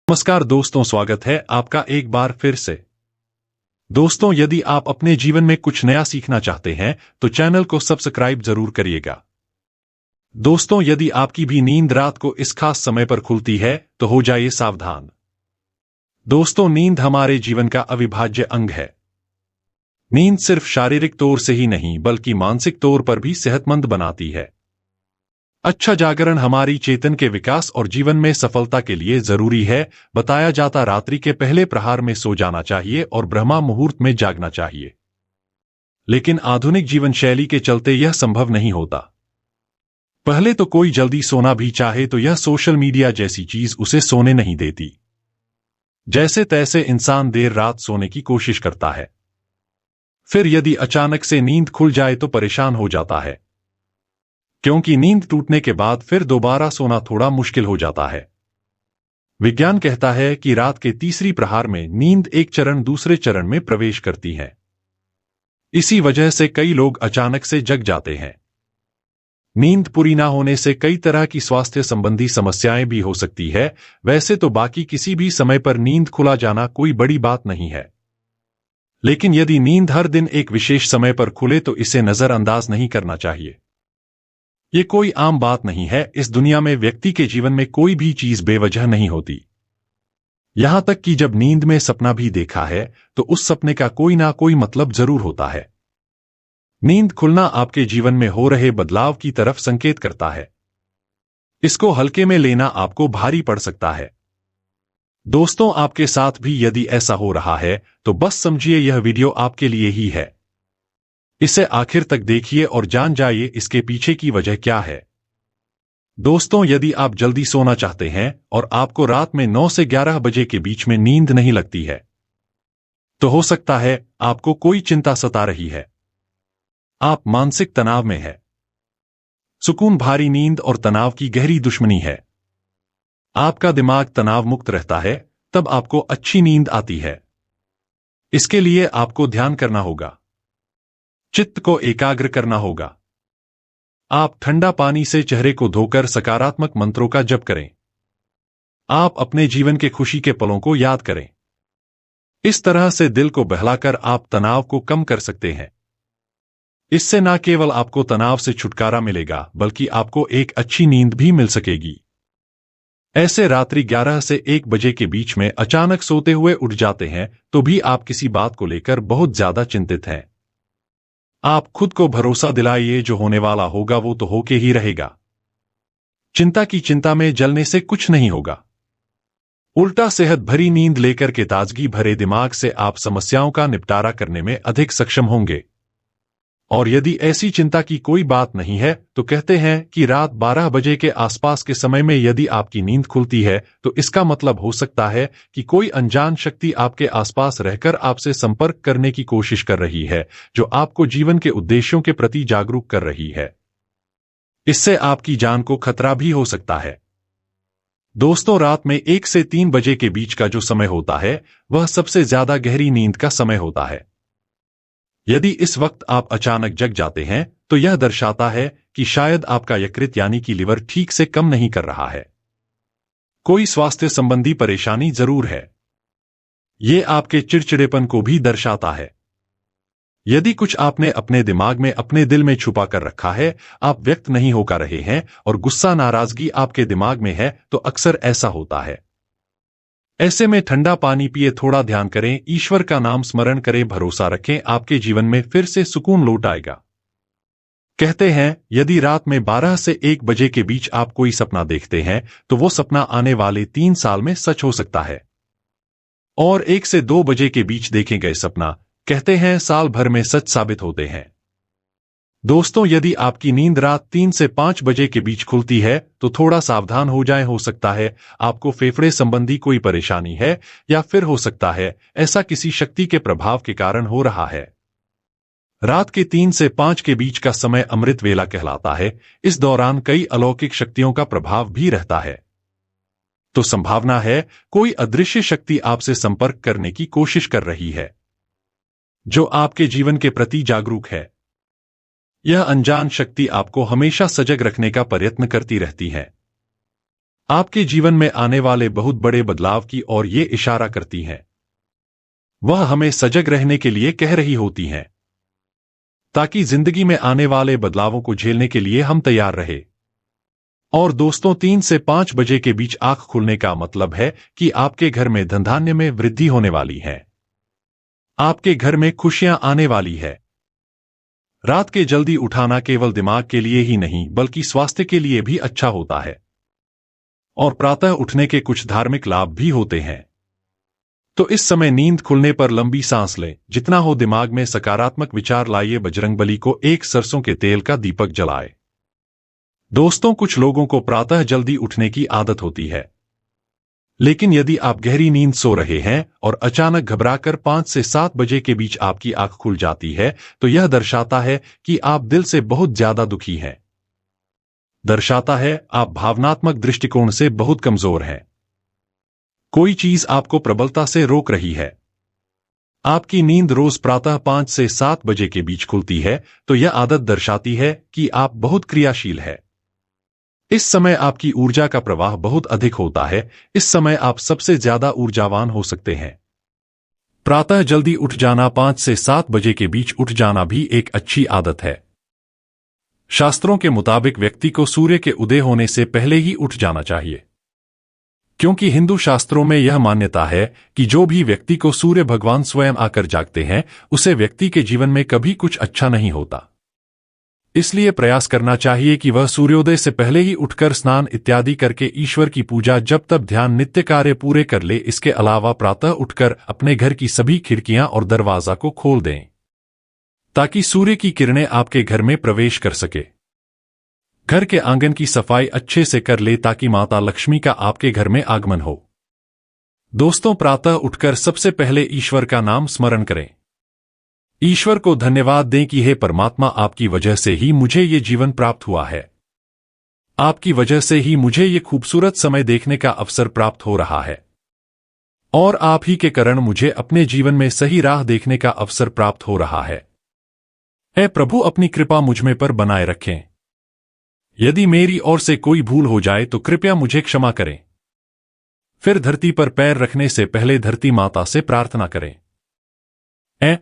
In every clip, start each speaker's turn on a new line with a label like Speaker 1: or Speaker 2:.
Speaker 1: नमस्कार दोस्तों, स्वागत है आपका एक बार फिर से। दोस्तों, यदि आप अपने जीवन में कुछ नया सीखना चाहते हैं तो चैनल को सब्सक्राइब जरूर करिएगा। दोस्तों, यदि आपकी भी नींद रात को इस खास समय पर खुलती है तो हो जाइए सावधान। दोस्तों, नींद हमारे जीवन का अविभाज्य अंग है। नींद सिर्फ शारीरिक तौर से ही नहीं बल्कि मानसिक तौर पर भी सेहतमंद बनाती है। अच्छा जागरण हमारी चेतन के विकास और जीवन में सफलता के लिए जरूरी है। बताया जाता रात्रि के पहले प्रहार में सो जाना चाहिए और ब्रह्मा मुहूर्त में जागना चाहिए। लेकिन आधुनिक जीवन शैली के चलते यह संभव नहीं होता। पहले तो कोई जल्दी सोना भी चाहे तो यह सोशल मीडिया जैसी चीज उसे सोने नहीं देती। जैसे तैसे इंसान देर रात सोने की कोशिश करता है, फिर यदि अचानक से नींद खुल जाए तो परेशान हो जाता है, क्योंकि नींद टूटने के बाद फिर दोबारा सोना थोड़ा मुश्किल हो जाता है। विज्ञान कहता है कि रात के तीसरी प्रहार में नींद एक चरण दूसरे चरण में प्रवेश करती है। इसी वजह से कई लोग अचानक से जग जाते हैं। नींद पूरी ना होने से कई तरह की स्वास्थ्य संबंधी समस्याएं भी हो सकती है। वैसे तो बाकी किसी भी समय पर नींद खुला जाना कोई बड़ी बात नहीं है, लेकिन यदि नींद हर दिन एक विशेष समय पर खुले तो इसे नजरअंदाज नहीं करना चाहिए। ये कोई आम बात नहीं है। इस दुनिया में व्यक्ति के जीवन में कोई भी चीज बेवजह नहीं होती। यहां तक कि जब नींद में सपना भी देखा है तो उस सपने का कोई ना कोई मतलब जरूर होता है। नींद खुलना आपके जीवन में हो रहे बदलाव की तरफ संकेत करता है। इसको हल्के में लेना आपको भारी पड़ सकता है। दोस्तों, आपके साथ भी यदि ऐसा हो रहा है तो बस समझिए यह वीडियो आपके लिए ही है। इसे आखिर तक देखिए और जान जाइए इसके पीछे की वजह क्या है। दोस्तों, यदि आप जल्दी सोना चाहते हैं और आपको रात में 9 से 11 बजे के बीच में नींद नहीं लगती है, तो हो सकता है आपको कोई चिंता सता रही है। आप मानसिक तनाव में है। सुकून, भारी नींद और तनाव की गहरी दुश्मनी है। आपका दिमाग तनाव मुक्त रहता है, तब आपको अच्छी नींद आती है। इसके लिए आपको ध्यान करना होगा, चित्त को एकाग्र करना होगा। आप ठंडा पानी से चेहरे को धोकर सकारात्मक मंत्रों का जप करें। आप अपने जीवन के खुशी के पलों को याद करें। इस तरह से दिल को बहलाकर आप तनाव को कम कर सकते हैं। इससे न केवल आपको तनाव से छुटकारा मिलेगा बल्कि आपको एक अच्छी नींद भी मिल सकेगी। ऐसे रात्रि 11 से 1 बजे के बीच में अचानक सोते हुए उठ जाते हैं तो भी आप किसी बात को लेकर बहुत ज्यादा चिंतित हैं। आप खुद को भरोसा दिलाइए, जो होने वाला होगा वो तो होके ही रहेगा। चिंता की चिंता में जलने से कुछ नहीं होगा। उल्टा सेहत भरी नींद लेकर के ताजगी भरे दिमाग से आप समस्याओं का निपटारा करने में अधिक सक्षम होंगे। और यदि ऐसी चिंता की कोई बात नहीं है तो कहते हैं कि रात 12 बजे के आसपास के समय में यदि आपकी नींद खुलती है तो इसका मतलब हो सकता है कि कोई अनजान शक्ति आपके आसपास रहकर आपसे संपर्क करने की कोशिश कर रही है, जो आपको जीवन के उद्देश्यों के प्रति जागरूक कर रही है। इससे आपकी जान को खतरा भी हो सकता है। दोस्तों, रात में 1 से 3 बजे के बीच का जो समय होता है वह सबसे ज्यादा गहरी नींद का समय होता है। यदि इस वक्त आप अचानक जग जाते हैं तो यह दर्शाता है कि शायद आपका यकृत यानी कि लिवर ठीक से काम नहीं कर रहा है। कोई स्वास्थ्य संबंधी परेशानी जरूर है। यह आपके चिड़चिड़ेपन को भी दर्शाता है। यदि कुछ आपने अपने दिमाग में, अपने दिल में छुपा कर रखा है, आप व्यक्त नहीं हो पा रहे हैं और गुस्सा, नाराजगी आपके दिमाग में है, तो अक्सर ऐसा होता है। ऐसे में ठंडा पानी पिए, थोड़ा ध्यान करें, ईश्वर का नाम स्मरण करें, भरोसा रखें, आपके जीवन में फिर से सुकून लौट आएगा। कहते हैं यदि रात में 12 से 1 बजे के बीच आप कोई सपना देखते हैं तो वो सपना आने वाले 3 साल में सच हो सकता है। और 1 से 2 बजे के बीच देखे गए सपना कहते हैं साल भर में सच साबित होते हैं। दोस्तों, यदि आपकी नींद रात 3 से 5 बजे के बीच खुलती है तो थोड़ा सावधान हो जाएं। हो सकता है आपको फेफड़े संबंधी कोई परेशानी है, या फिर हो सकता है ऐसा किसी शक्ति के प्रभाव के कारण हो रहा है। रात के 3 से 5 के बीच का समय अमृत वेला कहलाता है। इस दौरान कई अलौकिक शक्तियों का प्रभाव भी रहता है। तो संभावना है कोई अदृश्य शक्ति आपसे संपर्क करने की कोशिश कर रही है, जो आपके जीवन के प्रति जागरूक है। यह अनजान शक्ति आपको हमेशा सजग रखने का प्रयत्न करती रहती है। आपके जीवन में आने वाले बहुत बड़े बदलाव की ओर ये इशारा करती हैं। वह हमें सजग रहने के लिए कह रही होती हैं, ताकि जिंदगी में आने वाले बदलावों को झेलने के लिए हम तैयार रहे। और दोस्तों, 3 से 5 बजे के बीच आंख खुलने का मतलब है कि आपके घर में धनधान्य में वृद्धि होने वाली है। आपके घर में खुशियां आने वाली है। रात के जल्दी उठाना केवल दिमाग के लिए ही नहीं बल्कि स्वास्थ्य के लिए भी अच्छा होता है। और प्रातः उठने के कुछ धार्मिक लाभ भी होते हैं। तो इस समय नींद खुलने पर लंबी सांस लें, जितना हो दिमाग में सकारात्मक विचार लाइए, बजरंगबली को एक सरसों के तेल का दीपक जलाए। दोस्तों, कुछ लोगों को प्रातः जल्दी उठने की आदत होती है, लेकिन यदि आप गहरी नींद सो रहे हैं और अचानक घबराकर 5 से 7 बजे के बीच आपकी आंख खुल जाती है, तो यह दर्शाता है कि आप दिल से बहुत ज्यादा दुखी हैं। दर्शाता है आप भावनात्मक दृष्टिकोण से बहुत कमजोर हैं। कोई चीज आपको प्रबलता से रोक रही है। आपकी नींद रोज प्रातः 5 से 7 बजे के बीच खुलती है, तो यह आदत दर्शाती है कि आप बहुत क्रियाशील है। इस समय आपकी ऊर्जा का प्रवाह बहुत अधिक होता है। इस समय आप सबसे ज्यादा ऊर्जावान हो सकते हैं। प्रातः जल्दी उठ जाना, 5 से 7 बजे के बीच उठ जाना भी एक अच्छी आदत है। शास्त्रों के मुताबिक व्यक्ति को सूर्य के उदय होने से पहले ही उठ जाना चाहिए, क्योंकि हिंदू शास्त्रों में यह मान्यता है कि जो भी व्यक्ति को सूर्य भगवान स्वयं आकर जागते हैं, उसे व्यक्ति के जीवन में कभी कुछ अच्छा नहीं होता। इसलिए प्रयास करना चाहिए कि वह सूर्योदय से पहले ही उठकर स्नान इत्यादि करके ईश्वर की पूजा, जप तप, ध्यान, नित्य कार्य पूरे कर ले। इसके अलावा प्रातः उठकर अपने घर की सभी खिड़कियां और दरवाजा को खोल दें, ताकि सूर्य की किरणें आपके घर में प्रवेश कर सके। घर के आंगन की सफाई अच्छे से कर ले, ताकि माता लक्ष्मी का आपके घर में आगमन हो। दोस्तों, प्रातः उठकर सबसे पहले ईश्वर का नाम स्मरण करें। ईश्वर को धन्यवाद दें कि हे परमात्मा, आपकी वजह से ही मुझे ये जीवन प्राप्त हुआ है। आपकी वजह से ही मुझे ये खूबसूरत समय देखने का अवसर प्राप्त हो रहा है, और आप ही के कारण मुझे अपने जीवन में सही राह देखने का अवसर प्राप्त हो रहा है। ऐ प्रभु, अपनी कृपा मुझमें पर बनाए रखें। यदि मेरी ओर से कोई भूल हो जाए तो कृपया मुझे क्षमा करें। फिर धरती पर पैर रखने से पहले धरती माता से प्रार्थना करें।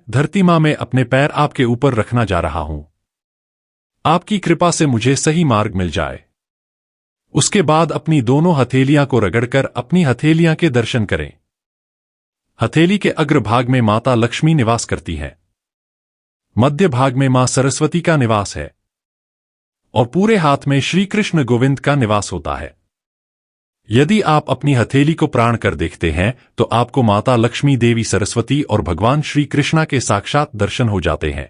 Speaker 1: धरती मां, मैं अपने पैर आपके ऊपर रखना जा रहा हूं। आपकी कृपा से मुझे सही मार्ग मिल जाए। उसके बाद अपनी दोनों हथेलियां को रगड़कर अपनी हथेलियां के दर्शन करें। हथेली के अग्रभाग में माता लक्ष्मी निवास करती है, मध्य भाग में मां सरस्वती का निवास है, और पूरे हाथ में श्री कृष्ण गोविंद का निवास होता है। यदि आप अपनी हथेली को प्राण कर देखते हैं, तो आपको माता लक्ष्मी, देवी सरस्वती और भगवान श्री कृष्णा के साक्षात दर्शन हो जाते हैं।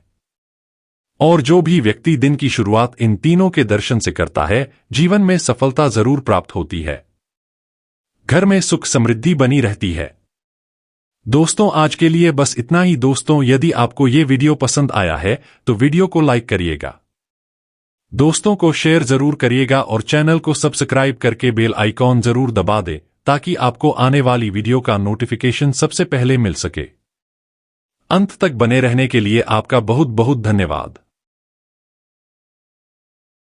Speaker 1: और जो भी व्यक्ति दिन की शुरुआत इन तीनों के दर्शन से करता है, जीवन में सफलता जरूर प्राप्त होती है। घर में सुख समृद्धि बनी रहती है। दोस्तों, आज के लिए बस इतना ही। दोस्तों, यदि आपको ये वीडियो पसंद आया है तो वीडियो को लाइक करिएगा, दोस्तों को शेयर जरूर करिएगा, और चैनल को सब्सक्राइब करके बेल आइकॉन जरूर दबा दे, ताकि आपको आने वाली वीडियो का नोटिफिकेशन सबसे पहले मिल सके। अंत तक बने रहने के लिए आपका बहुत बहुत धन्यवाद।